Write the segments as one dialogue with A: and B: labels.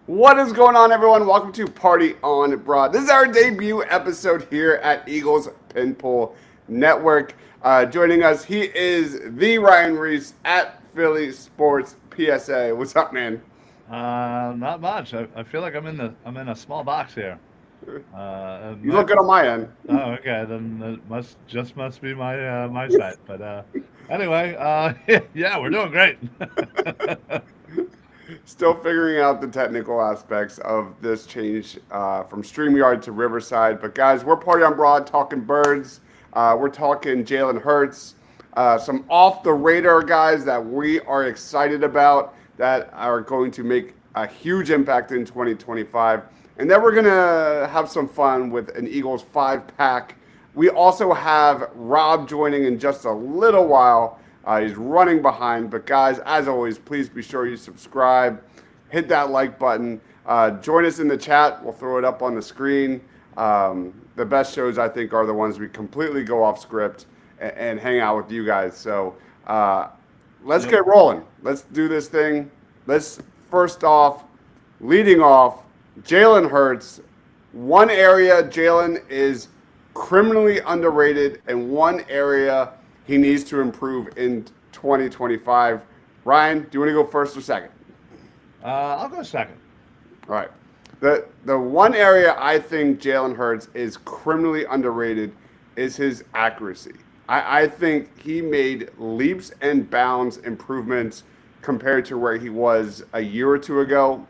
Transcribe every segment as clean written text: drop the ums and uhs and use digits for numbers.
A: What is going on, everyone? Welcome to Party on Broad. This is our debut episode here at Eagles Pinpool Network. Joining us, he is the Ryan Reese at Philly Sports PSA. What's up, man?
B: Not much. I feel like I'm in a small box here. It
A: You
B: might
A: look good on my end.
B: oh okay, then it must be my site. But anyway, yeah, we're doing great.
A: Still figuring out the technical aspects of this change from StreamYard to Riverside. But guys, we're Party on Broad talking birds. We're talking Jalen Hurts. Some off the radar guys that we are excited about that are going to make a huge impact in 2025. And then we're going to have some fun with an Eagles 5 pack. We also have Rob joining in just a little while. He's running behind. But guys, as always, please be sure you subscribe, hit that like button, join us in the chat. We'll throw it up on the screen. The best shows, I think, are the ones we completely go off script and hang out with you guys. So let's
B: Yep.
A: get rolling. Let's do this thing. Let's first off, leading off, Jalen Hurts. One area Jalen is criminally underrated, and one area he needs to improve in 2025. Ryan, do you want to go first or second?
B: I'll go second.
A: All right. The one area I think Jalen Hurts is criminally underrated is his accuracy. I think he made leaps and bounds improvements compared to where he was a year or two ago.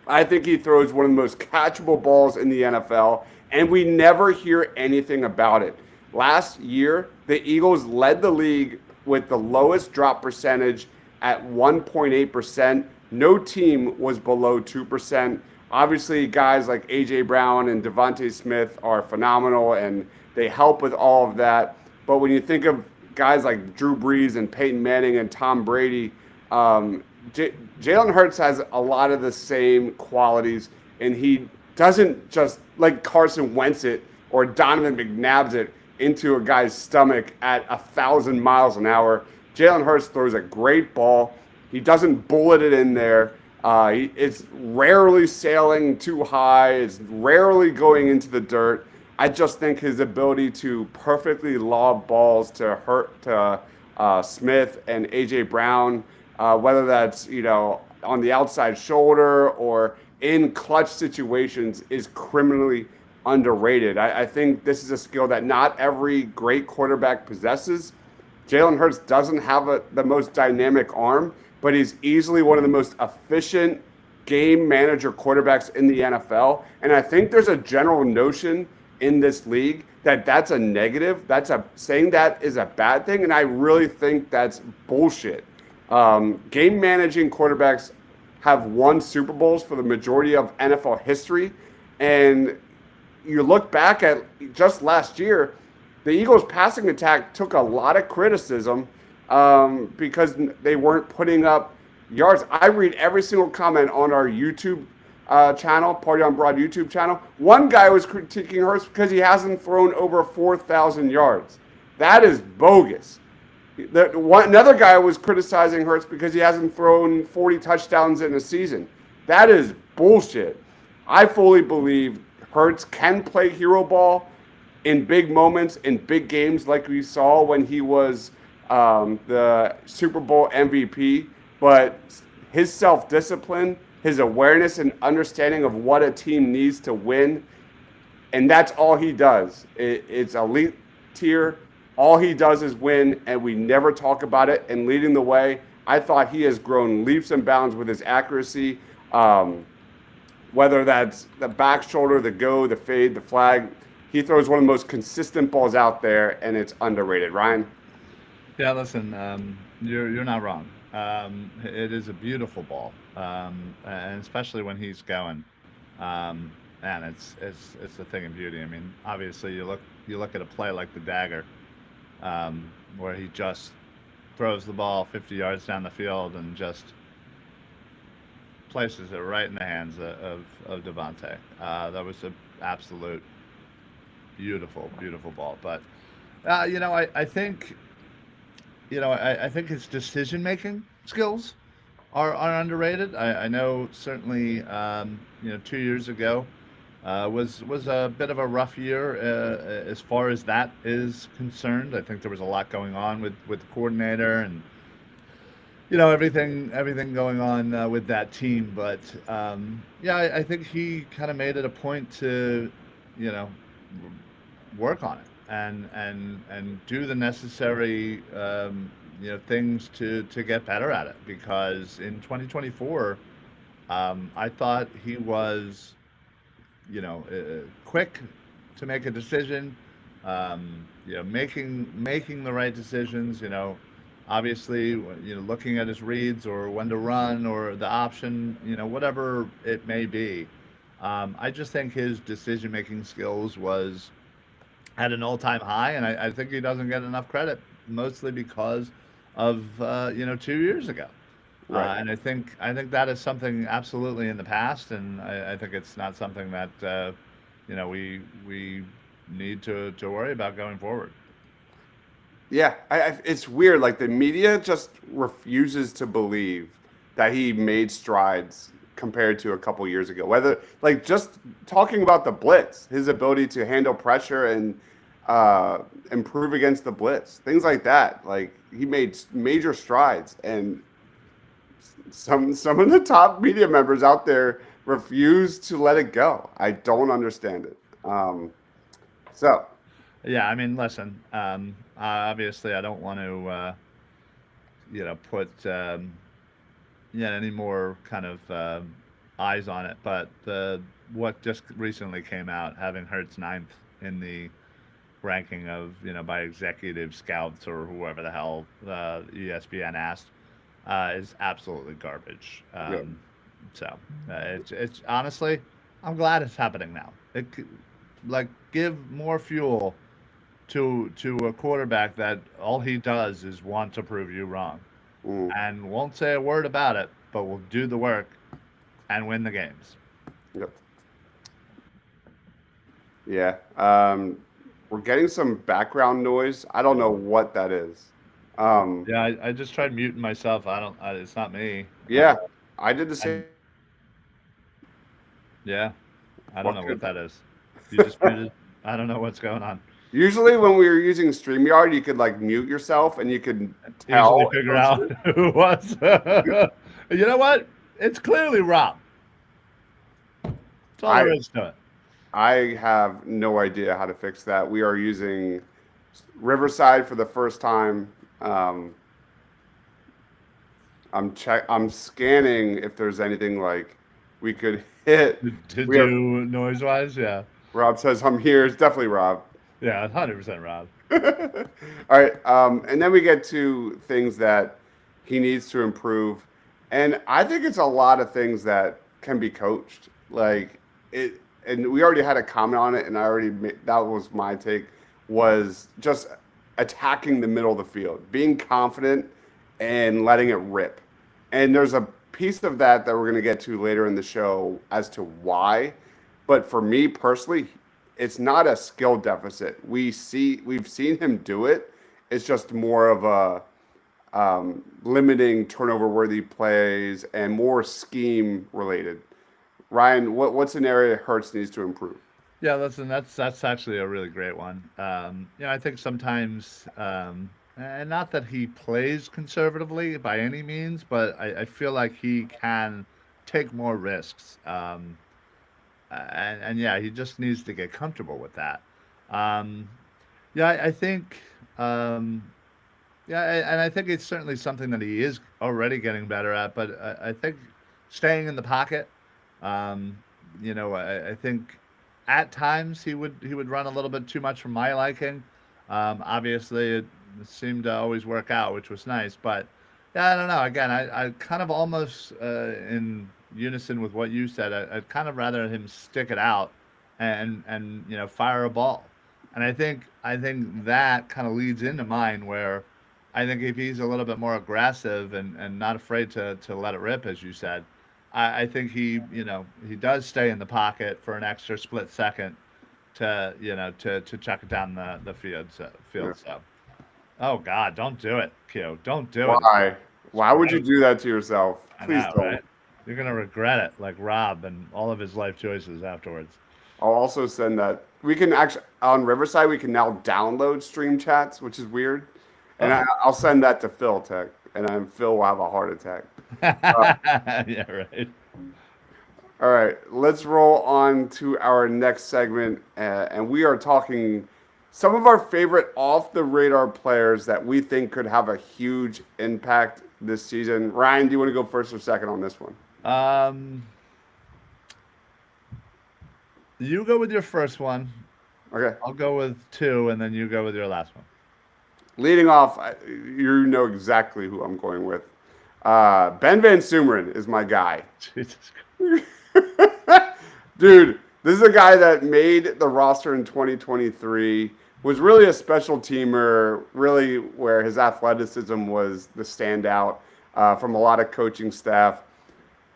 A: I think he throws one of the most catchable balls in the NFL, and we never hear anything about it. Last year, the Eagles led the league with the lowest drop percentage at 1.8%. No team was below 2%. Obviously, guys like A.J. Brown and Devontae Smith are phenomenal, and they help with all of that. But when you think of guys like Drew Brees and Peyton Manning and Tom Brady, Jalen Hurts has a lot of the same qualities, and he doesn't just like Carson Wentz it or Donovan McNabb's it into a guy's stomach at 1,000 miles an hour. Jalen Hurts throws a great ball. He doesn't bullet it in there. It's rarely sailing too high. It's rarely going into the dirt. I just think his ability to perfectly lob balls to Smith and A.J. Brown, whether that's on the outside shoulder or in clutch situations, is criminally underrated. I think this is a skill that not every great quarterback possesses. Jalen Hurts doesn't have the most dynamic arm, but he's easily one of the most efficient game manager quarterbacks in the NFL. And I think there's a general notion in this league that that's a negative. Saying that is a bad thing, and I really think that's bullshit. Game managing quarterbacks have won Super Bowls for the majority of NFL history, and you look back at just last year, the Eagles' passing attack took a lot of criticism because they weren't putting up yards. I read every single comment on our YouTube channel, Party on Broad YouTube channel. One guy was critiquing Hurts because he hasn't thrown over 4,000 yards. That is bogus. Another guy was criticizing Hurts because he hasn't thrown 40 touchdowns in a season. That is bullshit. I fully believe Hurts can play hero ball in big moments, in big games, like we saw when he was the Super Bowl MVP. But his self-discipline, his awareness and understanding of what a team needs to win, and that's all he does. It's elite tier. All he does is win, and we never talk about it. And leading the way, I thought he has grown leaps and bounds with his accuracy. Whether that's the back shoulder, the go, the fade, the flag, he throws one of the most consistent balls out there, and it's underrated. Ryan?
B: Yeah, listen, you're not wrong. It is a beautiful ball, and especially when he's going, and it's a thing of beauty. I mean, obviously you look at a play like the dagger, where he just throws the ball 50 yards down the field and just places it right in the hands of Devontae. That was an absolute beautiful ball. But I think I think his decision making skills are underrated. I know certainly 2 years ago was a bit of a rough year as far as that is concerned. I think there was a lot going on with the coordinator and everything going on with that team. But yeah, I think he kind of made it a point to you know work on it and do the necessary things to get better at it because in 2024 I thought he was quick to make a decision, making the right decisions. Obviously, looking at his reads or when to run or the option, whatever it may be. I just think his decision making skills was at an all time high, and I think he doesn't get enough credit, mostly because of 2 years ago.
A: Right.
B: And I think that is something absolutely in the past, and I think it's not something that we need to worry about going forward.
A: Yeah, it's weird. Like the media just refuses to believe that he made strides compared to a couple years ago. Whether like just talking about the blitz, his ability to handle pressure and improve against the blitz, things like that. Like he made major strides, and some of the top media members out there refuse to let it go. I don't understand it. So
B: Yeah, I mean, listen. Obviously, I don't want to put any more kind of eyes on it, but the what just recently came out, having Hurts ninth in the ranking of by executive scouts or whoever the hell ESPN asked is absolutely garbage.
A: yeah,
B: It's honestly, I'm glad it's happening now. Like give more fuel to a quarterback that all he does is want to prove you wrong
A: mm,
B: and won't say a word about it, but will do the work and win the games.
A: yeah, yeah. We're getting some background noise. I don't know what that is. Um,
B: Yeah, I just tried muting myself. I don't. It's not me.
A: yeah, I did the same.
B: And yeah, I don't
A: What
B: know what
A: could
B: that is. You just muted. I don't know what's going on.
A: Usually when we were using StreamYard, you could like mute yourself and you could
B: Easily
A: tell if it
B: figure
A: was
B: out
A: you.
B: who it was. You know what? It's clearly Rob. That's all
A: I
B: there is to it.
A: I have no idea how to fix that. We are using Riverside for the first time. Um, I'm scanning if there's anything like we could hit.
B: To
A: We have
B: do noise wise, yeah,
A: Rob says I'm here. It's definitely Rob.
B: yeah, 100% Rob.
A: All right. And then we get to things that he needs to improve. And I think it's a lot of things that can be coached. Like it, and we already had a comment on it, and that was my take, was just attacking the middle of the field, being confident and letting it rip. And there's a piece of that we're going to get to later in the show as to why. But for me personally, it's not a skill deficit. We've seen him do it. It's just more of a limiting turnover worthy plays and more scheme related. Ryan, what's an area Hurts needs to improve?
B: Yeah, listen, that's actually a really great one. I think sometimes, and not that he plays conservatively by any means, but I feel like he can take more risks. And yeah, he just needs to get comfortable with that. Um, yeah, I think, and I think it's certainly something that he is already getting better at. But I think staying in the pocket, um, I think at times he would run a little bit too much for my liking. Obviously, it seemed to always work out, which was nice. But yeah, I don't know. Again, I kind of almost in unison with what you said. I'd kind of rather him stick it out and fire a ball. And I think that kind of leads into mine where I think if he's a little bit more aggressive and not afraid to let it rip, as you said, I think he does stay in the pocket for an extra split second to chuck it down the field.
A: Yeah.
B: So, oh God, don't do it, Q. Don't do it.
A: Why? Why would you do that to yourself?
B: I
A: Please
B: know,
A: don't.
B: right? You're gonna regret it, like Rob and all of his life choices afterwards.
A: I'll also send that. We can actually on Riverside. We can now download stream chats, which is weird. And
B: Oh,
A: I'll send that to Phil Tech, and then Phil will have a heart attack.
B: yeah, right.
A: All right, let's roll on to our next segment, and we are talking some of our favorite off the radar players that we think could have a huge impact this season. Ryan, do you want to go first or second on this one?
B: Um, you go with your first one.
A: Okay.
B: I'll go with two, and then you go with your last one.
A: Leading off, you know exactly who I'm going with. Ben Van Sumeren is my guy.
B: Jesus
A: Dude, this is a guy that made the roster in 2023, was really a special teamer, really where his athleticism was the standout from a lot of coaching staff.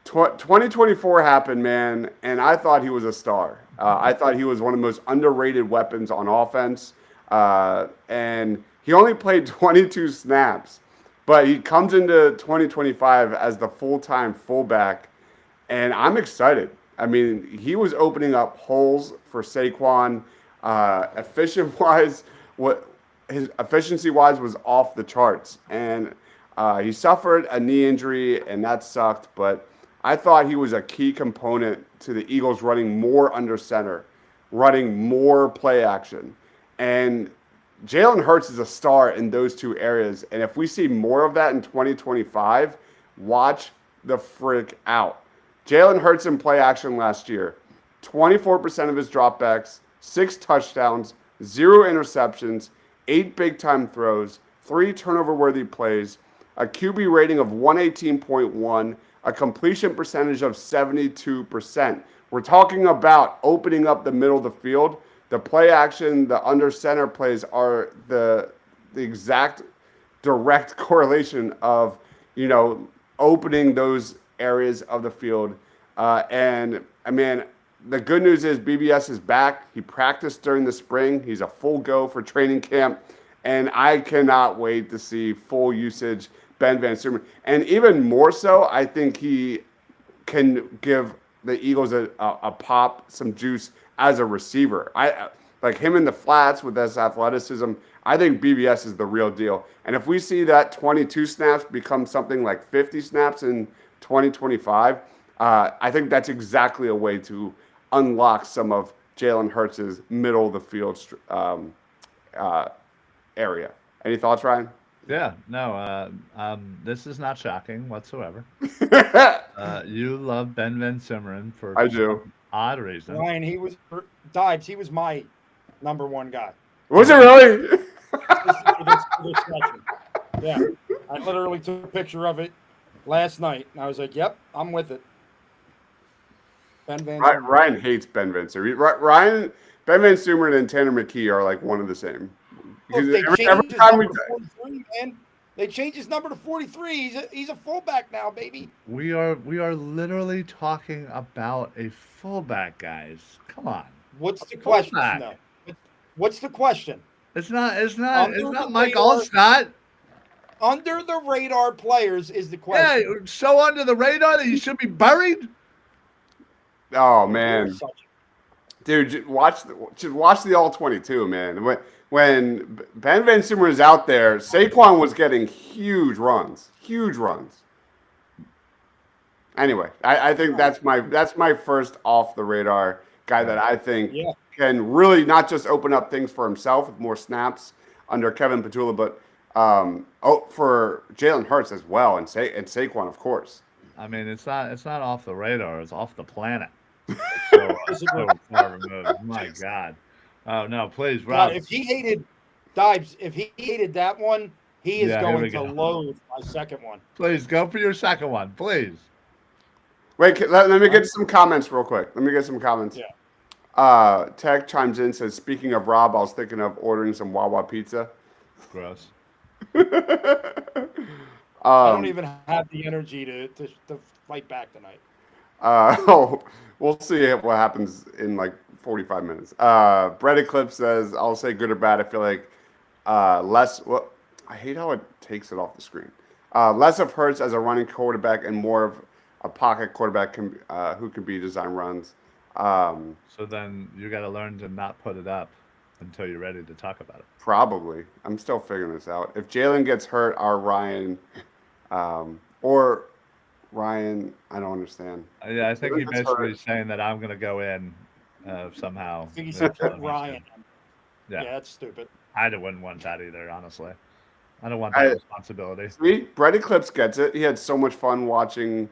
A: 2024 happened, man, and I thought he was a star. I thought he was one of the most underrated weapons on offense. And he only played 22 snaps, but he comes into 2025 as the full-time fullback, and I'm excited. I mean, he was opening up holes for Saquon. Efficient wise, what his efficiency wise was off the charts, and he suffered a knee injury, and that sucked. But I thought he was a key component to the Eagles running more under center, running more play action, and Jalen Hurts is a star in those two areas. And if we see more of that in 2025, watch the frick out. Jalen Hurts in play action last year, 24% of his dropbacks, 6 touchdowns, 0 interceptions, 8 big time throws, 3 turnover worthy plays, a QB rating of 118.1, a completion percentage of 72%. We're talking about opening up the middle of the field. The play action, the under center plays are the exact direct correlation of, opening those areas of the field. And I mean, the good news is BBS is back. He practiced during the spring. He's a full go for training camp. And I cannot wait to see full usage Ben Van Sumeren. And even more so, I think he can give the Eagles a pop, some juice as a receiver. I like him in the flats with his athleticism. I think BBS is the real deal. And if we see that 22 snaps become something like 50 snaps in 2025, I think that's exactly a way to unlock some of Jalen Hurts' middle of the field area. Any thoughts, Ryan?
B: Yeah, no, this is not shocking whatsoever. You love Ben Van Sumeren for
A: I do.
B: some odd reason.
C: Ryan, Dibes, he was my number one guy.
A: Was it really?
C: For this session. Yeah. I literally took a picture of it last night, and I was like, yep, I'm with it. Ben Van Sumeren.
A: Ryan hates Ben Van Sumeren. Ben Van Sumeren and Tanner McKee are like one and the same.
C: Look, they
A: Every
C: changed his
A: time
C: number to 43, man. They changed his number to 43. He's a fullback now, baby.
B: We are literally talking about a fullback, guys. Come on.
C: What's the question?
B: Fullback.
C: No. What's the question?
B: It's not
C: Under the
B: Mike
C: radar-
B: Allstott.
C: Under the radar players is the question.
B: Yeah, so under the radar that you should be buried.
A: Oh man, dude, just watch the all 22, man. When Ben Van Sumeren is out there, Saquon was getting huge runs. Anyway, I think that's my first off the radar guy that I think can really not just open up things for himself with more snaps under Kevin Petula, but for Jalen Hurts as well, and Saquon, of course.
B: I mean, it's not off the radar. It's off the planet. It's so far removed. My God. Oh no, please, Rob.
C: If he hated Dibes, if he hated that one, he is going to loathe my second one.
B: Please go for your second one, please.
A: Wait, let me get some comments real quick.
C: Yeah.
A: Tech chimes in, says, speaking of Rob, I was thinking of ordering some Wawa pizza.
B: Gross.
C: I don't even have the energy to fight back tonight.
A: We'll see what happens in like 45 minutes. Brett Eclipse says, I'll say good or bad. I feel like less. Well, I hate how it takes it off the screen. Less of Hurts as a running quarterback and more of a pocket quarterback who can be design runs.
B: So then you got to learn to not put it up until you're ready to talk about it.
A: Probably. I'm still figuring this out. If Jalen gets hurt, our Ryan or Ryan, I don't understand.
B: Yeah, I think
A: Jalen
B: he
A: gets
B: basically
A: hurt.
B: saying that I'm going to go in somehow.
C: I think he said put Ryan.
B: Yeah,
C: Yeah, that's stupid.
B: I wouldn't want that either, honestly. I don't want that
A: I,
B: responsibility.
A: See, Brett Eclipse gets it. He had so much fun watching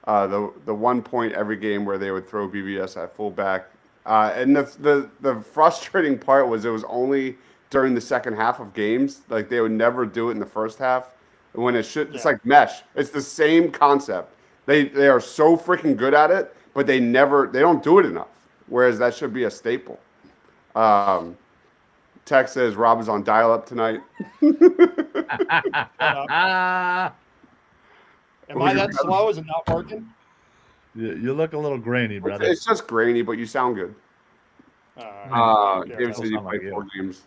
A: the 1 point every game where they would throw BBS at fullback. And the frustrating part was it was only during the second half of games. Like they would never do it in the first half. When it should, it's
C: Yeah.
A: like mesh. It's the same concept. They are so freaking good at it, but they don't do it enough. Whereas that should be a staple. Text says Rob is on dial-up tonight.
C: Am I that slow? Is it not working?
B: You look a little grainy, brother.
A: It's just grainy, but you sound good. David said you
B: Sound like
A: played
B: you.
A: 4 games.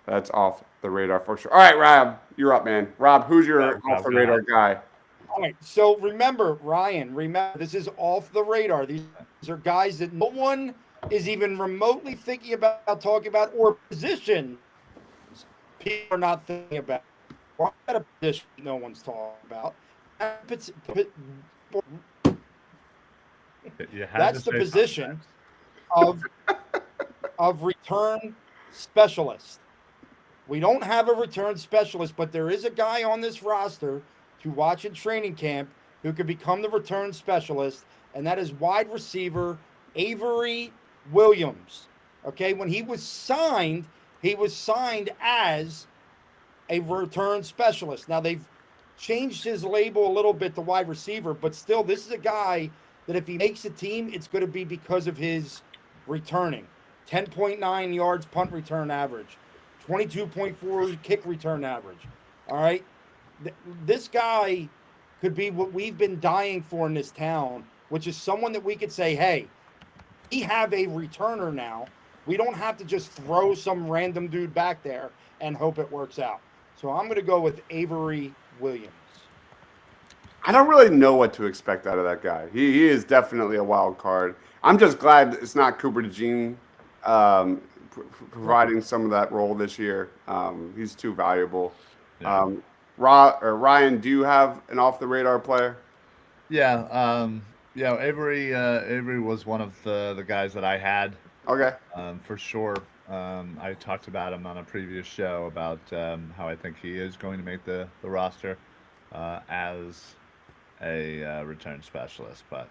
A: That's off the radar for sure. All right, Rob, you're up, man. Rob, who's your
B: Rob,
A: off the
B: go
A: radar
B: ahead.
A: guy?
C: All right. So remember, Ryan, this is off the radar. These are guys that no one is even remotely thinking about talking about or position people are not thinking about. What kind of position no one's talking about?
B: You had
C: That's
B: to
C: the
B: say
C: position
B: something.
C: of return specialist. We don't have a return specialist, but there is a guy on this roster to watch in training camp who could become the return specialist, and that is wide receiver Avery Williams. Okay, when he was signed as a return specialist. Now they've changed his label a little bit to wide receiver, but still, this is a guy that if he makes a team, it's going to be because of his returning. 10.9 yards punt return average, 22.4 kick return average. All right. This guy could be what we've been dying for in this town, which is someone that we could say, hey, we have a returner now. We don't have to just throw some random dude back there and hope it works out. So I'm going to go with Avery Williams.
A: I don't really know what to expect out of that guy. He is definitely a wild card. I'm just glad it's not Cooper DeJean providing some of that role this year. He's too valuable.
B: Yeah.
A: Ryan, do you have an off the radar player?
B: Yeah, Avery was one of the guys that I had
A: Okay.
B: for sure. I talked about him on a previous show about how I think he is going to make the roster as a return specialist. But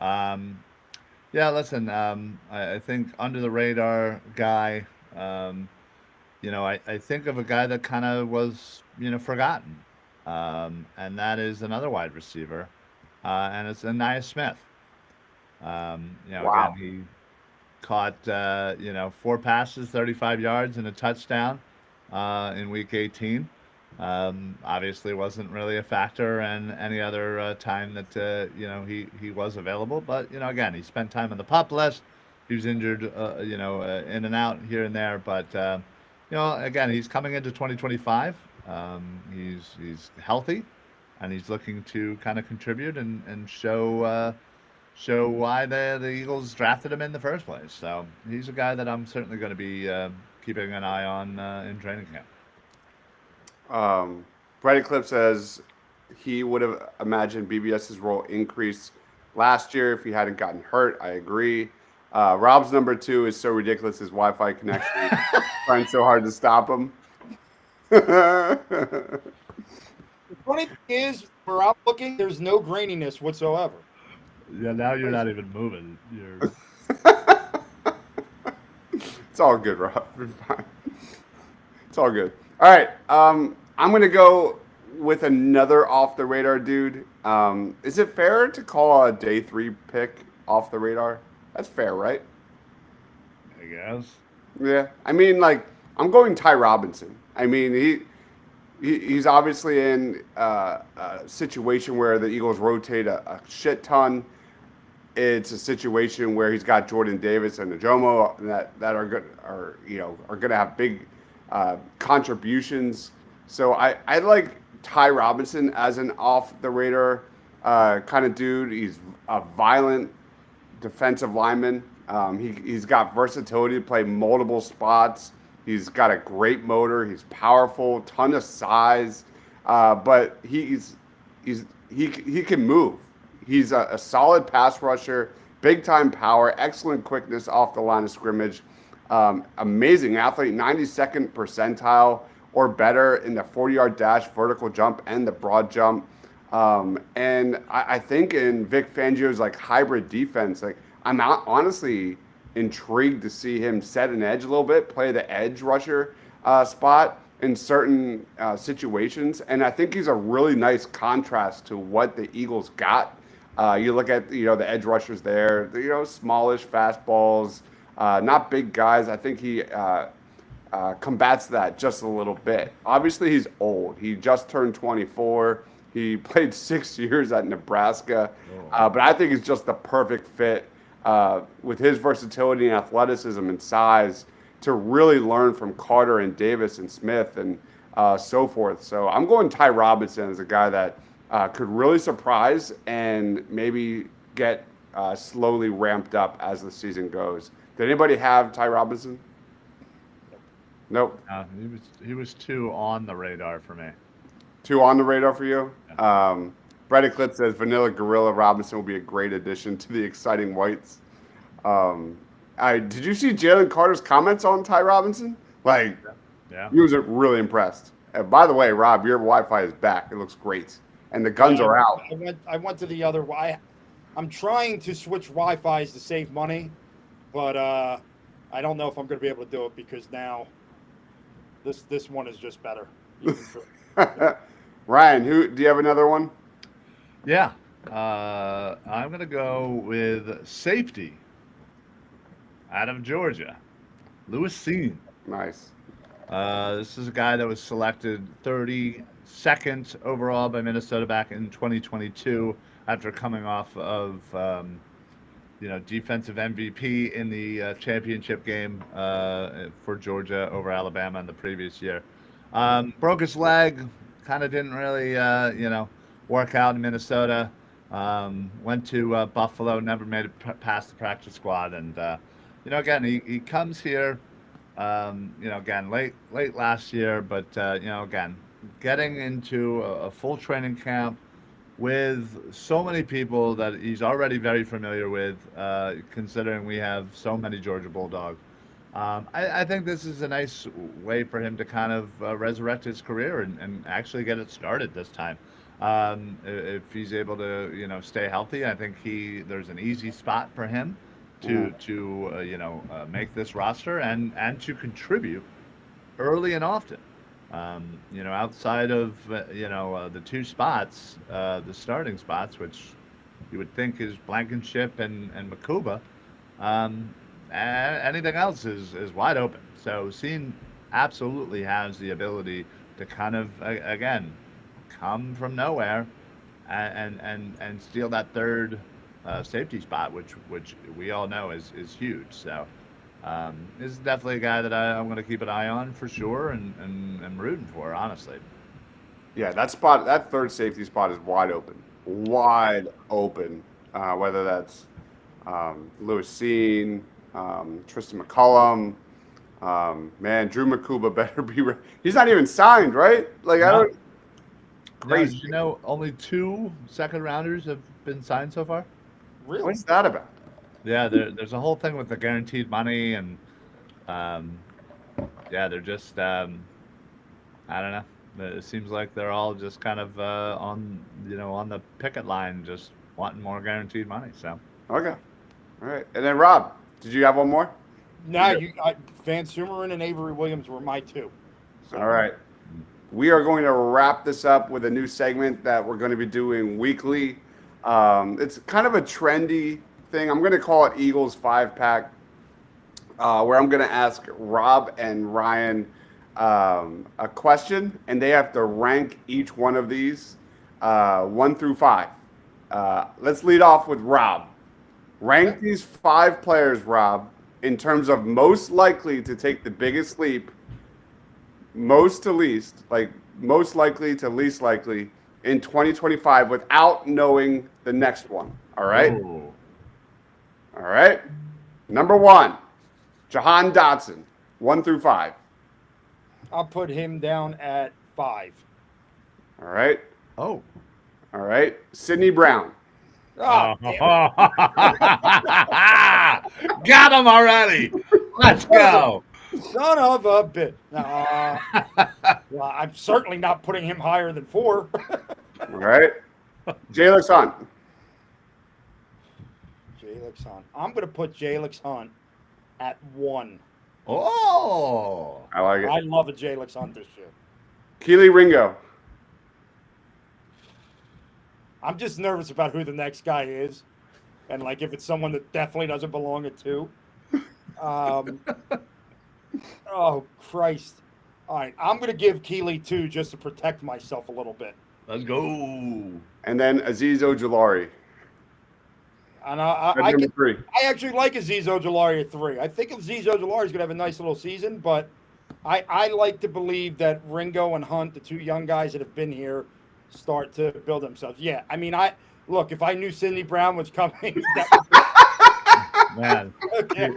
B: yeah, listen, I think under the radar guy, I think of a guy that kind of was, forgotten. And that is another wide receiver, and it's Anaya Smith.
A: Wow.
B: Again, he caught, 4 passes, 35 yards, and a touchdown in Week 18. Obviously wasn't really a factor in any other time that, he was available. But, again, he spent time on the PUP list. He was injured, in and out here and there. But, again, he's coming into 2025. He's healthy, and he's looking to kind of contribute and show why the Eagles drafted him in the first place. So he's a guy that I'm certainly going to be keeping an eye on in training camp.
A: Brett Eclipse says he would have imagined BBS's role increase last year if he hadn't gotten hurt. I agree. Rob's number 2 is so ridiculous, his Wi-Fi connection. Trying so hard to stop him.
C: The funny thing is, where I'm looking, there's no graininess whatsoever.
B: Yeah, now you're not even moving. You're
A: It's all good, Rob. You're fine. It's all good. All right. I'm going to go with another off the radar dude. Is it fair to call a day 3 pick off the radar? That's fair, right?
B: I guess.
A: Yeah. I mean, I'm going Ty Robinson. I mean, he's obviously in a situation where the Eagles rotate a shit ton. It's a situation where he's got Jordan Davis and Najomo that are going to have big contributions. So I like Ty Robinson as an off the radar kind of dude. He's a violent defensive lineman. He's got versatility to play multiple spots. He's got a great motor. He's powerful, ton of size, but he can move. He's a solid pass rusher, big time power, excellent quickness off the line of scrimmage, amazing athlete, 92nd percentile or better in the 40-yard dash, vertical jump, and the broad jump. And I think in Vic Fangio's like hybrid defense, like I'm honestly intrigued to see him set an edge a little bit, play the edge rusher spot in certain situations. And I think he's a really nice contrast to what the Eagles got. You look at, the edge rushers there, smallish fastballs, not big guys. I think he combats that just a little bit. Obviously, he's old. He just turned 24. He played 6 years at Nebraska. But I think he's just the perfect fit with his versatility and athleticism and size to really learn from Carter and Davis and Smith and so forth. So I'm going Ty Robinson as a guy that could really surprise and maybe get slowly ramped up as the season goes. Did anybody have Ty Robinson? Nope.
B: He was 2 on the radar for me.
A: 2 on the radar for you?
B: Yeah.
A: Brett Eclipse says Vanilla Gorilla Robinson will be a great addition to the exciting whites. Did you see Jalen Carter's comments on Ty Robinson? Like,
B: yeah.
A: He was really impressed. And by the way, Rob, your Wi-Fi is back. It looks great. And the guns are out.
C: I went to the other. I'm trying to switch Wi-Fi's to save money, but I don't know if I'm going to be able to do it because now this one is just better.
A: Ryan, do you have another one?
B: Yeah. I'm going to go with safety out of Georgia, Lewis Seen.
A: Nice.
B: This is a guy that was selected 32nd overall by Minnesota back in 2022 after coming off of, defensive MVP in the championship game for Georgia over Alabama in the previous year. Broke his leg, kind of didn't really, work out in Minnesota. Went to Buffalo, never made it past the practice squad. And, again, he comes here, again, late last year, but, again, getting into a full training camp with so many people that he's already very familiar with, considering we have so many Georgia Bulldogs. I think this is a nice way for him to kind of resurrect his career and actually get it started this time. If he's able to, stay healthy, I think there's an easy spot for him to make this roster and to contribute early and often. Outside of the 2 spots, the starting spots, which you would think is Blankenship and Makuba, anything else is wide open. So Seen absolutely has the ability to kind of again come from nowhere and steal that third safety spot, which we all know is huge. So this is definitely a guy that I'm going to keep an eye on for sure and rooting for, honestly.
A: Yeah, that third safety spot is wide open. Whether that's Lewis Seen, Tristan McCullum, Drew Makuba better be. He's not even signed, right? Like no. I don't. Crazy.
B: No, only 2 second rounders have been signed so far.
A: Really? What's that about?
B: Yeah, there's a whole thing with the guaranteed money, and they're just I don't know. It seems like they're all just kind of on the picket line, just wanting more guaranteed money. So
A: okay, all right. And then Rob, did you have one more?
C: No, Van Sumeren and Avery Williams were my 2.
A: So. All right. We are going to wrap this up with a new segment that we're going to be doing weekly. It's kind of a trendy thing. I'm going to call it Eagles 5-pack, where I'm going to ask Rob and Ryan a question, and they have to rank each one of these 1 through 5. Let's lead off with Rob. Rank these 5 players, Rob, in terms of most likely to take the biggest leap, most to least, like most likely to least likely in 2025 without knowing the next one. All right?
B: Ooh.
A: All right. Number 1, Jahan Dotson, 1 through 5.
C: I'll put him down at 5.
A: All right.
B: Oh.
A: All right. Sidney Brown.
C: Oh, damn it.
B: Got him already. Let's go.
C: Son of a bitch. Well, I'm certainly not putting him higher than 4.
A: All right. Jalen Hunt.
C: Jalen Hunt. I'm going to put Jalen Hunt at 1.
B: Oh.
A: I like
C: I
A: it.
C: love a Jalen Hunt this year.
A: Keely Ringo.
C: I'm just nervous about who the next guy is. And, like, if it's someone that definitely doesn't belong at 2. Oh, Christ. All right. I'm going to give Keely 2 just to protect myself a little bit.
B: Let's go.
A: And then Azeez Ojulari.
C: And
A: At
C: I
A: number 3.
C: actually like Azeez Ojulari at 3. I think Azeez Ojulari is going to have a nice little season, but I like to believe that Ringo and Hunt, the 2 young guys that have been here, start to build themselves. Yeah, I mean, look, if I knew Sidney Brown was coming,
B: Man.
C: okay.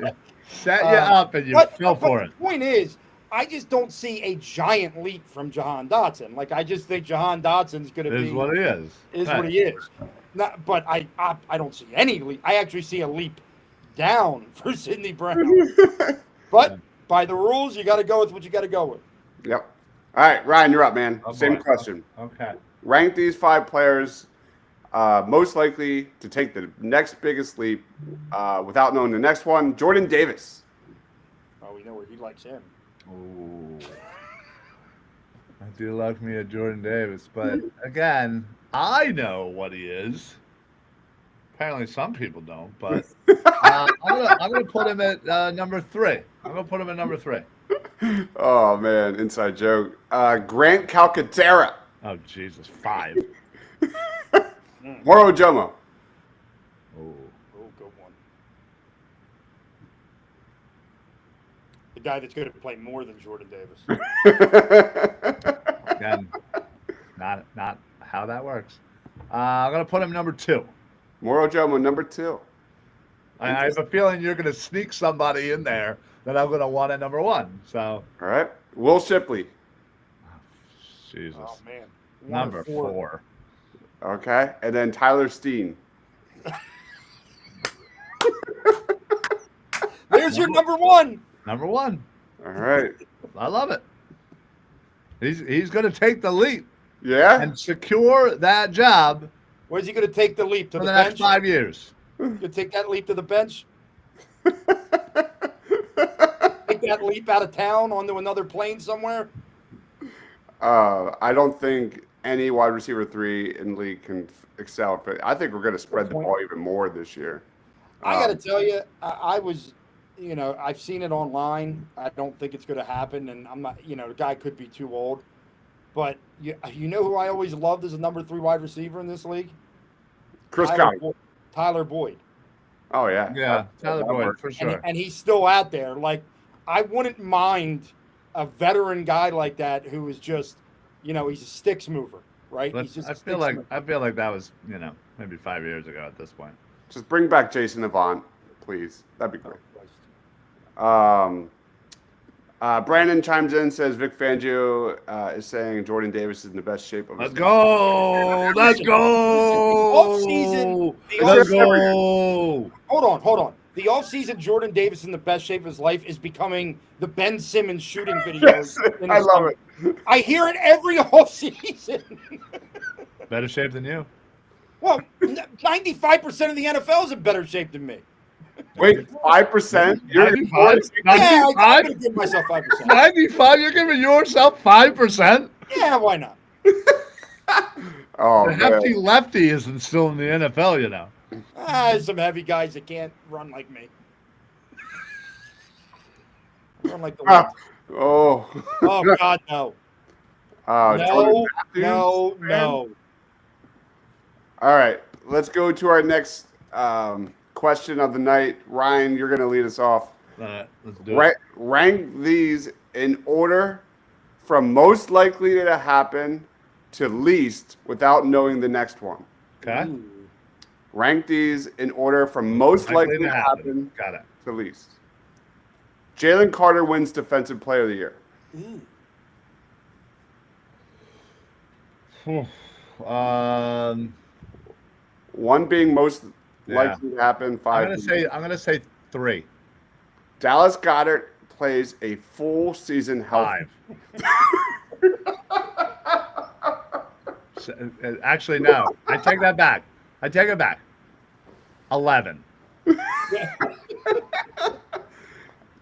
B: Set you up and you fell for it.
C: The point is, I just don't see a giant leap from Jahan Dotson. Like, I just think Jahan Dotson's going to be
B: Is what he is.
C: what he is. But I don't see any leap. I actually see a leap down for Sidney Brown. But by the rules, you got to go with what you got to go with.
A: Yep. All right, Ryan, you're up, man.
B: Oh,
A: Same
B: boy.
A: question.
B: Okay.
A: Rank these 5 players most likely to take the next biggest leap without knowing the next one. Jordan Davis.
C: Oh, we know where he likes him.
B: Ooh. I do like me a Jordan Davis, but again, I know what he is. Apparently, some people don't, but I'm gonna put him at number 3. I'm gonna put him at number 3.
A: Oh, man, inside joke. Grant Calcaterra.
B: Oh Jesus, 5.
A: Moro Jomo.
B: Oh,
C: Oh, good one. The guy that's going to play more than Jordan Davis.
B: again, not how that works. I'm gonna put him number 2.
A: Moro Jomo, number 2.
B: I have a feeling you're gonna sneak somebody in there that I'm gonna want at number 1. So,
A: All right. Will Shipley.
B: Jesus,
C: Oh, man.
B: number 4.
A: Okay. And then Tyler Steen.
C: There's your number 1.
B: Number 1.
A: All right.
B: I love it. He's gonna take the leap
A: Yeah?
B: and secure that job
C: Where's he going to take the leap? To
B: for
C: the
B: the next
C: bench?
B: 5 years.
C: You to take that leap to the bench? Take that leap out of town onto another plane somewhere?
A: I don't think any wide receiver 3 in the league can excel. But I think we're going to spread the ball even more this year.
C: I got to tell you, I was, I've seen it online. I don't think it's going to happen. And I'm not, the guy could be too old. But you know who I always loved as a number 3 wide receiver in this league?
A: Chris
C: Tyler
A: Conley.
C: Tyler Boyd.
A: Oh, yeah.
B: Yeah, Tyler
A: that
B: Boyd
A: works.
B: for sure.
C: And he's still out there. Like, I wouldn't mind a veteran guy like that who is just, he's a sticks mover, right?
B: But
C: He's just
B: I
C: a
B: feel
C: sticks
B: like that was maybe 5 years ago at this point.
A: Just bring back Jason Avant, please. That'd be great.
C: mover.
A: Brandon chimes in, says Vic Fangio is saying Jordan Davis is in the best shape of his
B: Let's go! Let's go!
C: Off-season,
B: Let's go!
C: Hold on. The offseason, Jordan Davis in the best shape of his life is becoming the Ben Simmons shooting videos.
A: Yes,
C: in the
A: I love
C: summer.
A: it.
C: I hear it every offseason.
B: Better shape than you.
C: Well, 95% of the NFL is in better shape than me.
A: Wait, 5%? You're
B: 95?
C: Yeah, I'm
B: 95?
C: going to give myself 5%.
B: 95? You're giving yourself 5%?
C: Yeah, why not?
A: Oh,
B: The
A: man.
B: hefty lefty isn't still in the NFL,
C: There's some heavy guys that can't run like me. I run like the
A: Ah,
C: left.
A: oh.
C: Oh, God, no.
A: Jordan Matthews,
C: No.
A: man. All right, let's go to our next question of the night. Ryan, you're going to lead us off.
B: Let's do it.
A: Rank these in order from most likely to happen to least without knowing the next one.
B: Okay.
C: Ooh.
A: Rank these in order from most likely to happen
B: Got it.
A: to least. Jalen Carter wins Defensive Player of the Year.
C: Ooh.
A: One being most
B: Yeah.
A: likely to happen. Five.
B: I'm gonna say 3.
A: Dallas Goedert plays a full season healthy.
B: 5. Actually, no. I take that back. 11.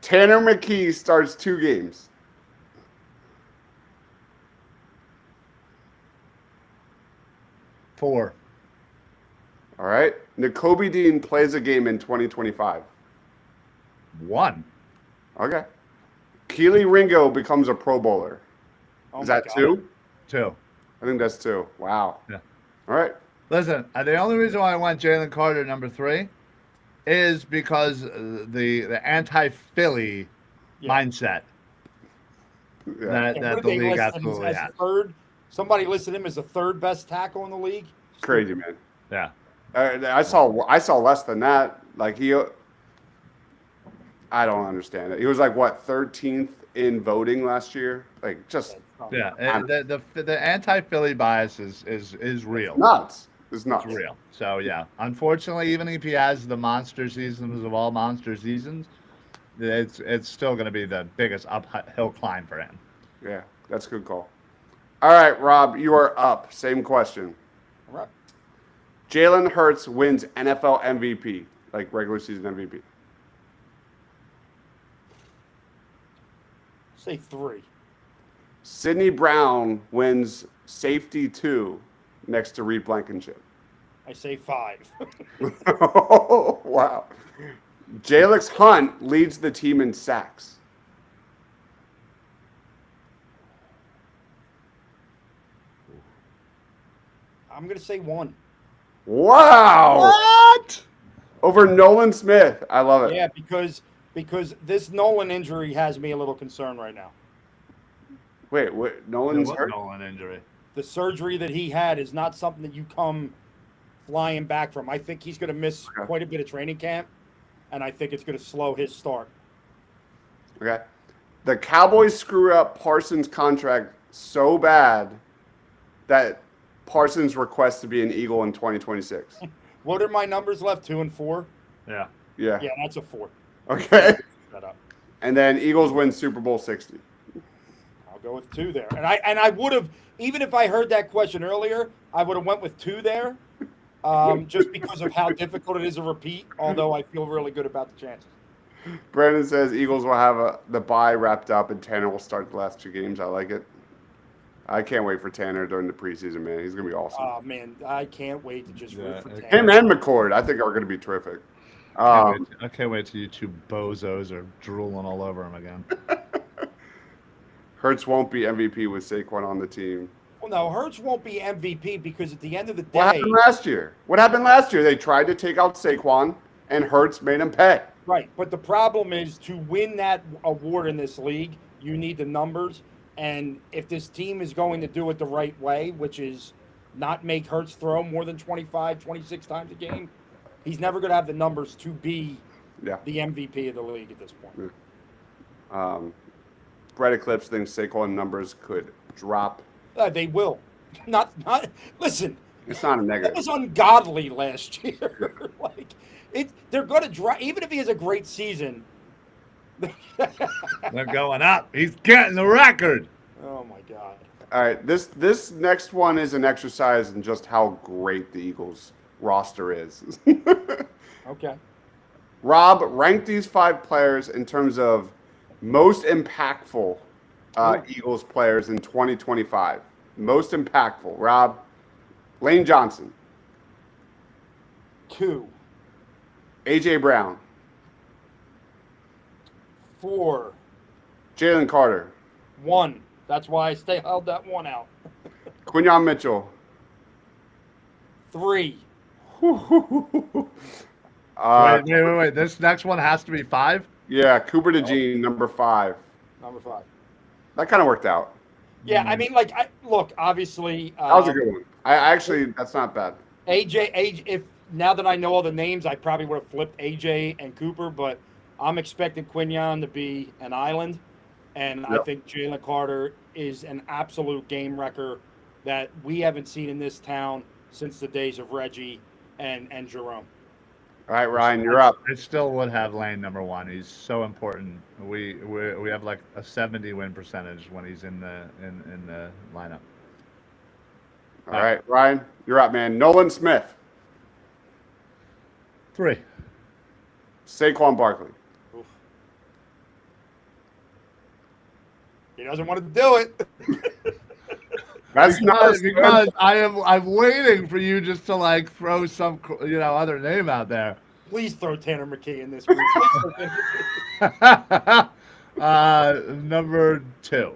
A: Tanner McKee starts 2 games.
B: 4.
A: All right. N'Kobe Dean plays a game in 2025.
B: 1.
A: Okay. Keely Ringo becomes a Pro Bowler.
C: Oh
A: Is
C: my
A: that
C: God.
A: 2?
B: 2.
A: I think that's 2. Wow.
B: Yeah.
A: All right.
B: Listen, the only reason why I went Jalen Carter number 3 is because the anti-Philly mindset
A: Yeah.
B: that
C: What did
B: the
C: they
B: league
C: list him
B: absolutely
C: as
B: has.
C: third? Somebody listed him as the third best tackle in the league.
A: Crazy, man.
B: Yeah.
A: I saw less than that. Like I don't understand it. He was like what 13th in voting last year. Like just
B: Yeah. The anti-Philly bias is real.
A: nuts. It's nuts.
B: It's real. So yeah, unfortunately, even if he has the monster seasons of all monster seasons, it's still going to be the biggest uphill climb for him.
A: Yeah, that's a good call. All right, Rob, you are up. Same question.
C: All right.
A: Jalen Hurts wins NFL MVP, like regular season MVP.
C: Say 3.
A: Sidney Brown wins safety 2 next to Reed Blankenship.
C: I say 5.
A: Oh, wow. Jalix Hunt leads the team in sacks.
C: I'm gonna say 1.
A: Wow.
B: What?
A: Over Nolan Smith. I love it.
C: Yeah, because this Nolan injury has me a little concerned right now.
A: Wait, Nolan's hurt?
B: Nolan injury.
C: The surgery that he had is not something that you come flying back from. I think he's going to miss quite a bit of training camp, and I think it's going to slow his start.
A: Okay. The Cowboys screw up Parsons' contract so bad that Parsons requests to be an Eagle in 2026.
C: What are my numbers left? 2 and 4?
B: Yeah.
A: Yeah.
C: Yeah, that's a 4.
A: Okay.
C: Shut up.
A: And then Eagles win Super Bowl 60.
C: I'll go with 2 there. And I would have, even if I heard that question earlier, I would have went with 2 there, just because of how difficult it is to repeat, although I feel really good about the chances.
A: Brandon says Eagles will have the bye wrapped up and Tanner will start the last 2 games. I like it. I can't wait for Tanner during the preseason, man. He's going to be awesome.
C: Oh, man, I can't wait to just root for Tanner.
A: Him and McCord, I think, are going to be terrific.
B: I can't wait till you 2 bozos are drooling all over him again.
A: Hurts won't be MVP with Saquon on the team.
C: Well, no, Hurts won't be MVP because at the end of the day,
A: What happened last year? They tried to take out Saquon, and Hurts made him pay.
C: right? But the problem is to win that award in this league, you need the numbers. And if this team is going to do it the right way, which is not make Hurts throw more than 25, 26 times a game, he's never going to have the numbers to be the MVP of the league at this point.
A: Brett Eclipse thinks Saquon numbers could drop.
C: They will. Not. Listen.
A: It's not a negative.
C: That was ungodly last year. They're going to drop. Even if he has a great season.
B: They're going up. He's getting the record.
C: Oh my God.
A: All right, this next one is an exercise in just how great the Eagles roster is.
C: Okay.
A: Rob, rank these 5 players in terms of most impactful Eagles players in 2025. Most impactful. Rob, Lane Johnson.
C: 2.
A: A.J. Brown.
C: 4.
A: Jalen Carter.
C: 1. That's why I held that 1 out.
A: Quinyon Mitchell.
C: 3.
B: Wait. This next one has to be 5?
A: Yeah, Cooper DeJean, number 5.
C: Number 5.
A: That kind of worked out.
C: Yeah, I mean, like, look, obviously,
A: That was a good one. I actually, that's not bad.
C: AJ. If now that I know all the names, I probably would have flipped AJ and Cooper, but I'm expecting Quinion to be an island, and I
A: Yep.
C: think Jalen Carter is an absolute game wrecker that we haven't seen in this town since the days of Reggie and Jerome.
A: All right, Ryan, you're up.
B: I still would have Lane number one. He's so important. We have like a 70 win percentage when he's in the lineup.
A: All right, Ryan, you're up, man. Nolan Smith,
B: 3.
A: Saquon Barkley.
C: Oof. He doesn't want to do it.
A: That's not
B: because I'm waiting for you just to like throw some other name out there.
C: Please throw Tanner McKee in this group.
B: Number 2.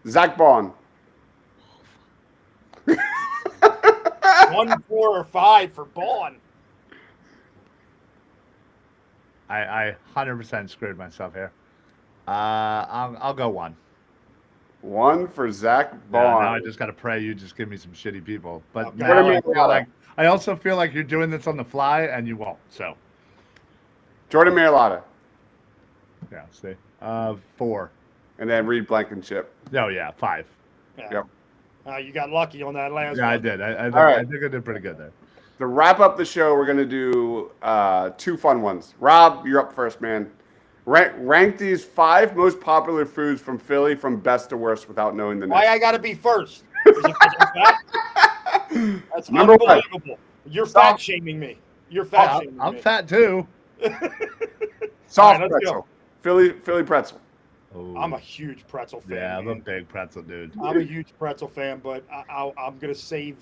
A: Zach Bond.
C: 1, 4, or 5 for Bond.
B: I 100% screwed myself here. I'll go 1.
A: 1 for Zach
B: Yeah,
A: Bond.
B: now I just got to pray you just give me some shitty people. But
C: Okay.
B: now I also feel like you're doing this on the fly, and you won't. So,
A: Jordan Mailata.
B: yeah, see. 4.
A: And then Reed Blankenship.
B: Oh, yeah, 5.
C: Yeah.
A: Yep.
C: You got lucky on that last
B: Yeah,
C: one.
B: I did. I think
A: right.
B: I think I did pretty good there.
A: To wrap up the show, we're going to do 2 fun ones. Rob, you're up first, man. Rank these 5 most popular foods from Philly from best to worst without knowing the name.
C: Why I got to be first? Is it 'cause I'm fat? That's
A: Number 1.
C: unbelievable. You're fat shaming me. You're fat shaming
B: I'm
C: me.
B: fat too.
A: Soft
C: All right, let's
A: pretzel. Philly pretzel.
B: Oh,
C: I'm a huge pretzel fan.
B: yeah, I'm a
C: man.
B: big pretzel dude.
C: I'm a huge pretzel fan, but I'm gonna save.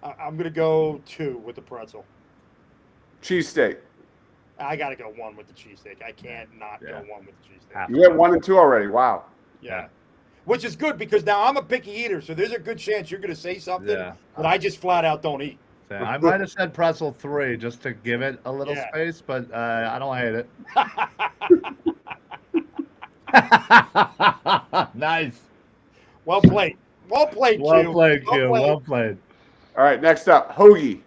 C: I'm gonna go 2 with the pretzel.
A: Cheesesteak.
C: I gotta go 1 with the cheesesteak. I can't not go 1 with the cheesesteak.
B: Half.
A: You get 1 and 2 already. Wow.
C: Yeah. Which is good because now I'm a picky eater, so there's a good chance you're gonna say something
B: Yeah.
C: that I just flat out don't eat.
B: Yeah, I might have said pretzel 3 just to give it a little
C: Yeah.
B: space, but I don't hate it. Nice.
C: Well played. Well played, Q.
B: Well played, Q. Well played.
A: All right, next up, hoagie.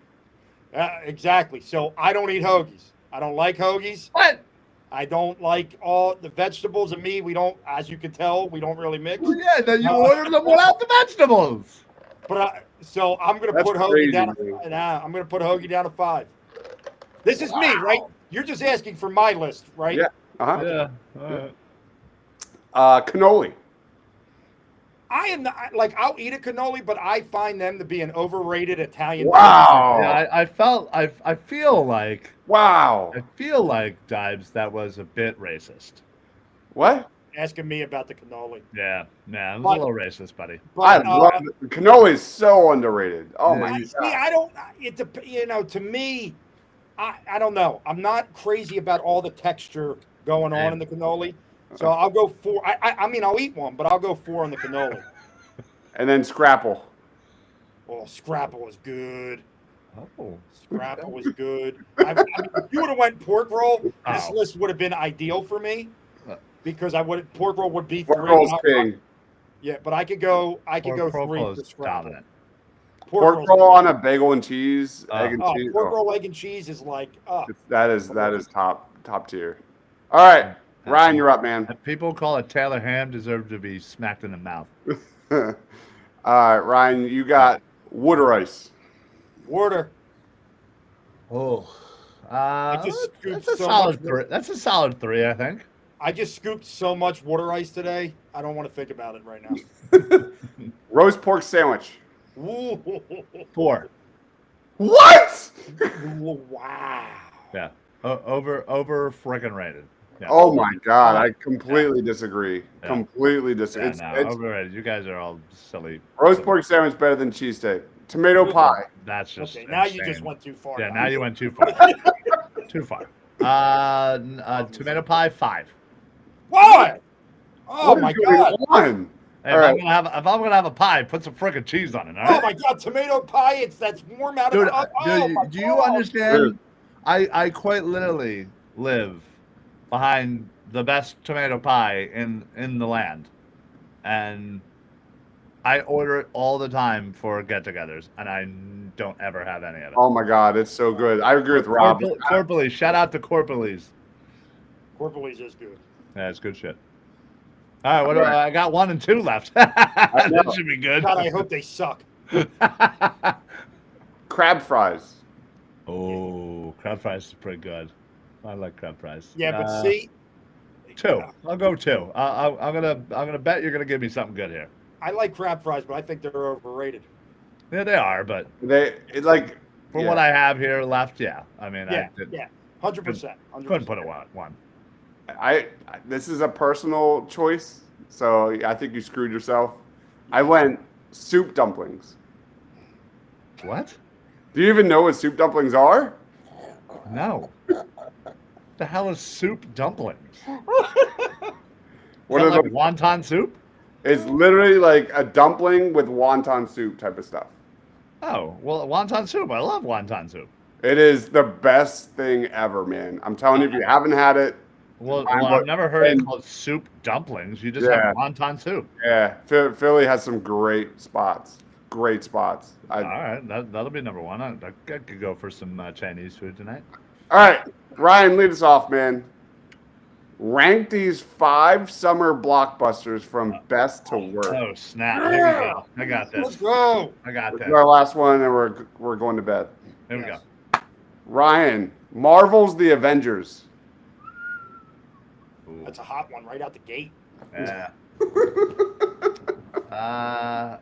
C: Exactly. So I don't eat hoagies. I don't like hoagies.
B: What?
C: I don't like all the vegetables and me. We don't, as you can tell, we don't really mix.
B: Well, yeah, then you ordered them without the vegetables.
C: But so I'm gonna
A: That's
C: put hoagie
A: crazy,
C: down.
A: dude.
C: I'm gonna put hoagie down to 5. This is me, right? You're just asking for my list, right?
A: Yeah. Uh-huh.
B: Yeah.
A: Cannoli.
C: I am not like I'll eat a cannoli, but I find them to be an overrated Italian.
A: Wow.
B: Yeah, I feel like
A: Wow.
B: Dibes, that was a bit racist.
A: What?
C: Asking me about the cannoli.
B: Yeah, it was
C: But-
B: a little racist, buddy.
A: I
C: But
A: love it. Cannoli is so underrated. Oh
B: Yeah,
A: my
C: I,
A: god.
C: see, I don't. To me, I don't know. I'm not crazy about all the texture going on in the cannoli. So I'll go 4. I mean, I'll eat one, but I'll go 4 on the cannoli.
A: And then scrapple.
C: Oh, scrapple is good.
B: Oh,
C: Scrapple was good. I mean, if you would have went pork roll, this
B: Oh.
C: list would have been ideal for me because pork roll would be
A: Pork
C: 3.
A: roll's king.
C: Yeah, but I could go 3
B: Pork
C: for
B: is
C: scrapple.
B: dominant.
A: Pork
C: roll's
A: roll
C: good.
A: on a bagel and cheese, egg and cheese.
C: Pork
A: Oh,
C: roll, egg, and cheese is like,
A: that is top tier. All right, Ryan, you're up, man.
B: And people who call it Taylor ham deserve to be smacked in the mouth.
A: All right, Ryan, you got wood rice.
C: water.
B: Oh,
C: just scooped
B: that's a
C: so
B: solid
C: much-
B: 3. That's a solid 3, I think.
C: I just scooped so much water ice today. I don't want to think about it right now.
A: Roast pork sandwich.
C: Ooh,
B: 4.
A: What?
C: wow.
B: Yeah. Over frickin' rated. Yeah.
A: Oh my god, I completely disagree.
B: Yeah.
A: Completely disagree.
B: Yeah,
A: It's
B: overrated. You guys are all silly.
A: roast pork sandwich better than cheesesteak. Tomato pie.
B: That's just
C: Okay, now you
B: insane.
C: just went too far.
B: Yeah,
C: guys.
B: now you went too far. Too far. Tomato pie 5.
C: What? Oh
A: What
C: my
A: is going
C: god.
A: on?
B: Hey,
A: All
B: if
A: right.
B: I'm gonna have a pie, put some frickin' cheese on it. All
C: Oh
B: right?
C: my god, tomato pie, that's warm out
B: Dude,
C: of the oven.
B: do you understand? I quite literally live behind the best tomato pie in the land. and I order it all the time for get-togethers, and I don't ever have any of it.
A: Oh my God, it's so good. I agree with Rob.
B: Corporally, shout out to Corporalese.
C: Corporalese is good.
B: Yeah, it's good shit. All right, what do I got? 1 and 2 left. That should be good.
C: God, I hope they suck.
A: Crab fries.
B: Oh, crab fries is pretty good. I like crab fries.
C: Yeah, but see,
B: 2. I'll go 2. I'm gonna bet you're gonna give me something good here.
C: I like crab fries, but I think they're overrated.
B: Yeah, they are, but
A: It's like
B: for what I have here left, yeah. I mean,
C: Yeah,
B: I
C: 100%.
B: couldn't put it one.
A: This is a personal choice, so I think you screwed yourself. I went soup dumplings.
B: What?
A: Do you even know what soup dumplings are?
B: No. The hell is soup dumplings?
A: What
B: Is
A: are
B: that
A: the,
B: like wonton soup?
A: It's literally like a dumpling with wonton soup type of stuff.
B: Oh, well, wonton soup. I love wonton soup.
A: It is the best thing ever, man. I'm telling you, if you haven't had it,
B: Well, I've never heard it called soup dumplings. You just have wonton soup.
A: yeah, Philly has some great spots. Great spots.
B: All right, that'll be number 1. I could go for some Chinese food tonight.
A: All right, Ryan, lead us off, man. Rank these 5 summer blockbusters from best to worst.
B: Oh, snap. Here we go. I got
C: Let's
B: this.
C: go.
B: I got
A: This
B: this.
A: is our last one, and we're going to bed.
B: Here we go.
A: Ryan, Marvel's The Avengers.
B: Ooh,
C: That's a hot one right out the gate.
B: yeah. I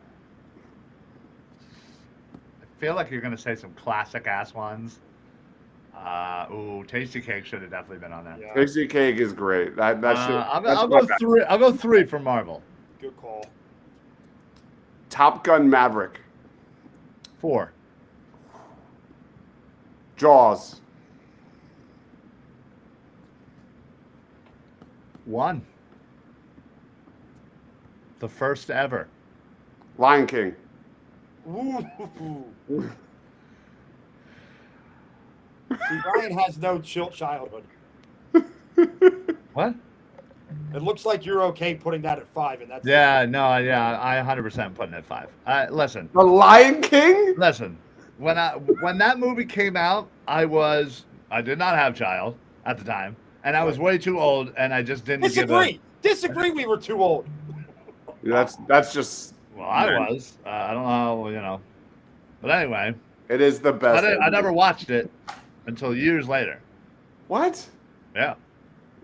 B: feel like you're going to say some classic-ass ones. Tasty Cake should have definitely been on there.
C: Yeah,
A: Tasty Cake is great.
B: I'll go 3. I'll go 3 for Marvel.
C: good call.
A: Top Gun Maverick.
B: 4.
A: Jaws.
B: 1. The first ever.
A: Lion King.
C: Ooh. See, Ryan has no chill childhood.
B: What?
C: It looks like you're okay putting that at 5, and that's
B: Yeah, no, yeah, I 100% putting it at 5. Listen,
A: The Lion King?
B: when that movie came out, I did not have child at the time, and I was way too old, and I just didn't
C: Disagree. We were too old.
A: That's just.
B: Well, I was. I don't know, but anyway,
A: It is the best.
B: I never watched it until years later.
A: What?
B: Yeah,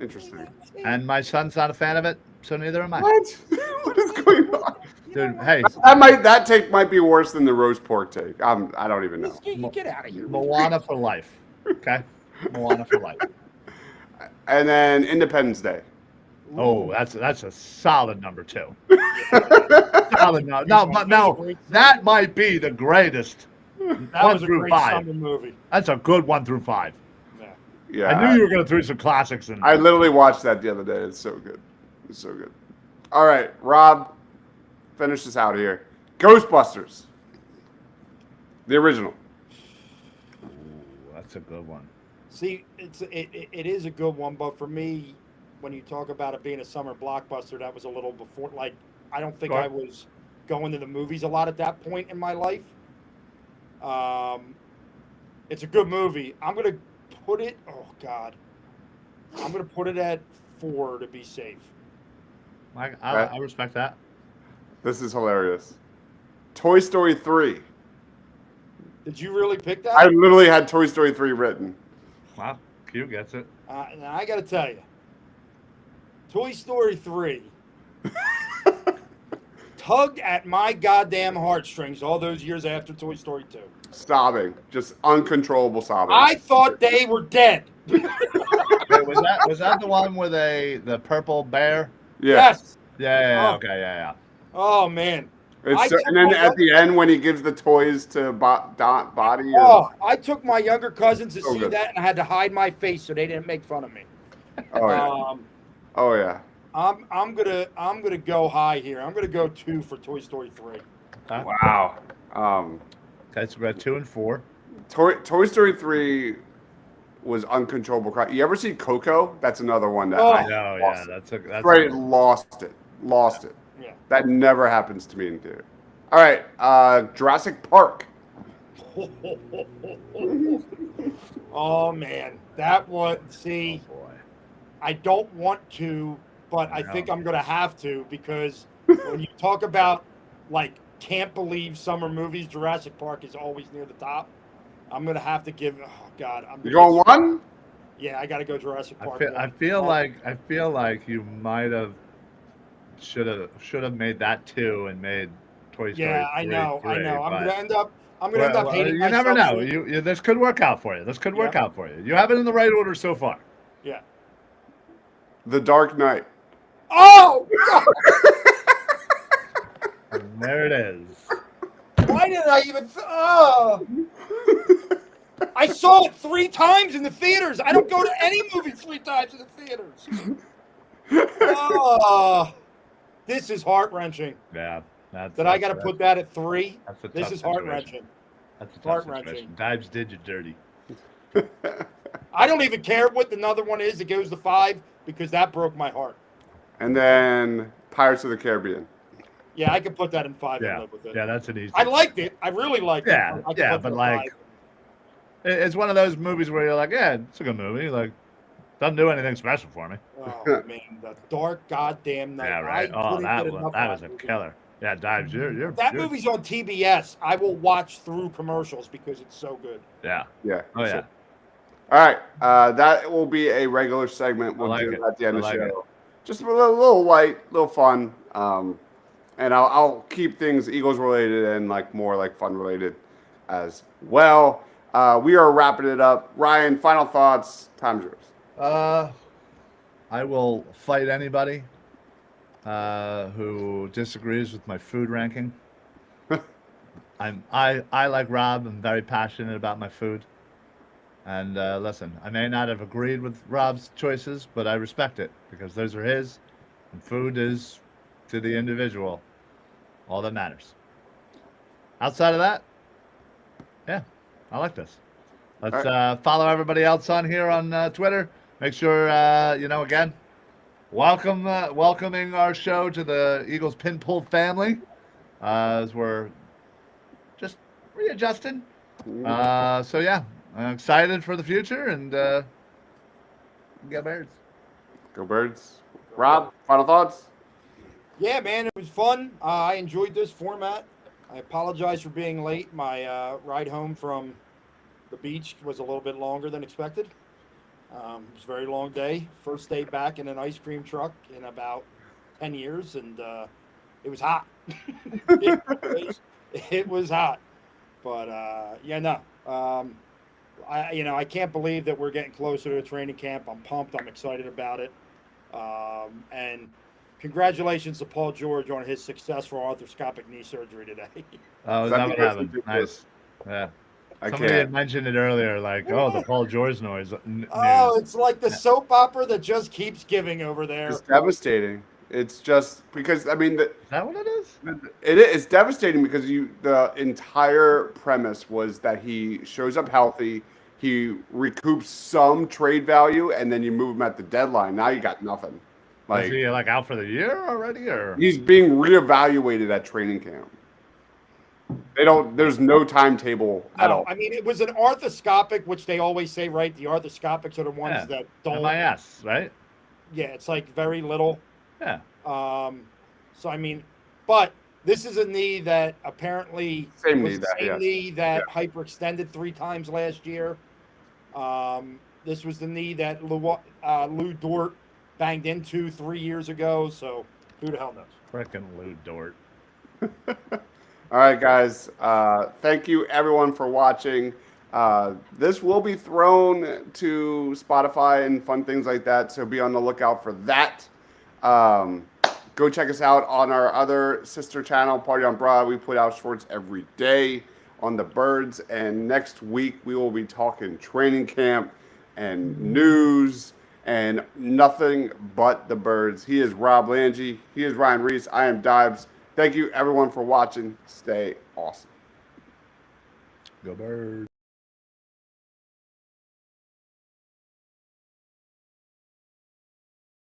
A: Interesting.
B: and my son's not a fan of it, so neither am I.
A: What? What is going on?
B: Dude, hey,
A: That take might be worse than the roast pork take. I don't even know.
C: Get out of here.
B: Moana for life. Okay, Moana for life.
A: And then Independence Day.
B: Oh, that's a solid number 2. Solid number. No, that might be the greatest.
C: That
B: 1
C: was a
B: through
C: great
B: 5.
C: summer movie.
B: That's a good 1 through 5.
C: Yeah.
A: Yeah.
B: I knew you were going to throw some classics in.
A: I literally watched that the other day. It's so good. It's so good. All right, Rob, finish this out here. Ghostbusters. The original.
B: Ooh, that's a good one.
C: See, it is a good one, but for me, when you talk about it being a summer blockbuster, that was a little before. Like, I don't think
B: Sure.
C: I was going to the movies a lot at that point in my life. It's a good movie. I'm gonna put it. Oh God, I'm gonna put it at 4 to be safe.
B: I respect that.
A: This is hilarious. Toy Story 3.
C: Did you really pick that?
A: I literally had Toy Story 3 written.
B: Wow, Q gets it.
C: Now I gotta tell you, Toy Story 3 tugged at my goddamn heartstrings all those years after Toy Story 2.
A: Sobbing. Just uncontrollable sobbing.
C: I thought they were dead.
B: Wait, was that the one with the purple bear?
A: Yeah.
C: Yes.
B: Yeah.
C: Oh.
B: Okay. Yeah.
C: Oh man.
A: And then at the end, when he gives the toys to Body.
C: Oh, I took my younger cousins to
A: So
C: see
A: good.
C: that, and I had to hide my face so they didn't make fun of me.
A: Oh yeah. Oh yeah.
C: I'm gonna go high here. I'm gonna go 2 for Toy Story 3.
B: Huh?
A: Wow.
B: Okay, so we got 2 and 4.
A: Toy Story 3 was uncontrollable cry. You ever see Coco? That's another one that
C: Oh.
A: I
B: No,
A: lost.
B: yeah, that's
A: Right, lost it.
C: Yeah.
A: That never happens to me in theater. All right, Jurassic Park.
C: Oh man, that would see.
B: Oh boy.
C: I don't want to, but I
B: I
C: think
B: know.
C: I'm gonna have to because when you talk about like can't believe summer movies, Jurassic Park is always near the top. I'm gonna have to give. Oh God, I'm
A: You
C: gonna
A: going
C: get.
A: one?
C: Yeah, I gotta go Jurassic
B: I
C: Park
B: feel I
C: one.
B: feel like I feel like you might have should have made that two and made Toy
C: Yeah,
B: Story
C: I
B: 3
C: know, I
B: 3,
C: know. I'm gonna
B: but
C: end up. I'm gonna end up
B: well,
C: hating
B: you never
C: myself.
B: know.
C: Soon.
B: This could work out for you. This could
C: Yeah,
B: work out for you. You have it in the right order so far.
C: yeah.
A: The Dark Knight.
C: Oh God!
B: And there it is.
C: Why did I even? Oh. I saw it 3 times in the theaters. I don't go to any movie 3 times in the theaters. Oh, this is heart wrenching.
B: Yeah, that's
C: That I
B: that's
C: got to
B: that's,
C: put that at 3.
B: that's a
C: This
B: tough
C: is heart
B: situation.
C: wrenching.
B: That's a tough
C: Heart-wrenching.
B: situation. Dibes did you dirty.
C: I don't even care what another one is that goes to 5 because that broke my heart.
A: And then Pirates of the Caribbean.
C: Yeah, I could put that in 5 and
B: Yeah,
C: live with it.
B: yeah, that's an easy.
C: I liked it. I really liked it.
B: Yeah,
C: I could
B: yeah,
C: put
B: but
C: that
B: like,
C: at 5.
B: it's one of those movies where you're like, yeah, it's a good movie. Like, doesn't do anything special for me.
C: Oh man, the dark goddamn night.
B: Yeah, right.
C: I
B: Oh,
C: couldn't get enough
B: that
C: of
B: was a
C: movie.
B: killer. Yeah, Dives, you're
C: That
B: you're,
C: movie's on TBS. I will watch through commercials because it's so good.
B: yeah.
A: Yeah.
B: Oh yeah.
A: All right, that will be a regular segment. We'll
B: like
A: do
B: it.
A: at the end
B: I
A: of the
B: like
A: show. Just a little light, little fun, and I'll keep things Eagles related and like more like fun related as well. We are wrapping it up. Ryan, final thoughts. Time's yours.
B: I will fight anybody who disagrees with my food ranking. I like Rob. I'm very passionate about my food. And listen, I may not have agreed with Rob's choices, but I respect it because those are his, and food is to the individual all that matters. Outside of that, yeah, I like this. Let's follow everybody else on here on Twitter. Make sure again, welcoming our show to the Eagles Pin Pull family as we're just readjusting. So yeah, I'm excited for the future and go Birds.
A: Go Birds. Rob, final thoughts.
C: Yeah, man, it was fun. I enjoyed this format. I apologize for being late. My ride home from the beach was a little bit longer than expected. It was a very long day. First day back in an ice cream truck in about 10 years, and it was hot. it was hot. But yeah, no. I can't believe that we're getting closer to training camp. I'm pumped. I'm excited about it. And congratulations to Paul George on his successful arthroscopic knee surgery today.
B: Oh, is that what happened? Nice. Yeah. Somebody had mentioned it earlier, like, oh, the Paul George news.
C: Oh, it's like the soap opera that just keeps giving over there.
A: It's devastating. It's just because
B: is that what it is?
A: It's devastating because the entire premise was that he shows up healthy, he recoups some trade value, and then you move him at the deadline. Now you got nothing.
B: Is he like out for the year already, or
A: he's being reevaluated at training camp? There's no timetable at all.
C: I mean, it was an arthroscopic, which they always say, right? The arthroscopics are the ones that don't.
B: MIS, right?
C: Yeah, it's like very little.
B: Yeah.
C: So I mean, but this is a knee that apparently was the same knee that hyperextended 3 times last year. This was the knee that Lou Dort banged into 3 years ago. So who the hell knows?
B: Frickin' Lou Dort.
A: All right, guys. Thank you, everyone, for watching. This will be thrown to Spotify and fun things like that, so be on the lookout for that. Go check us out on our other sister channel, Party on Broad. We put out shorts every day on the Birds, and next week we will be talking training camp and news and nothing but the Birds. He is Rob Lange. He is Ryan Reese. I am Dibes. Thank you, everyone, for watching. Stay awesome.
B: Go Birds.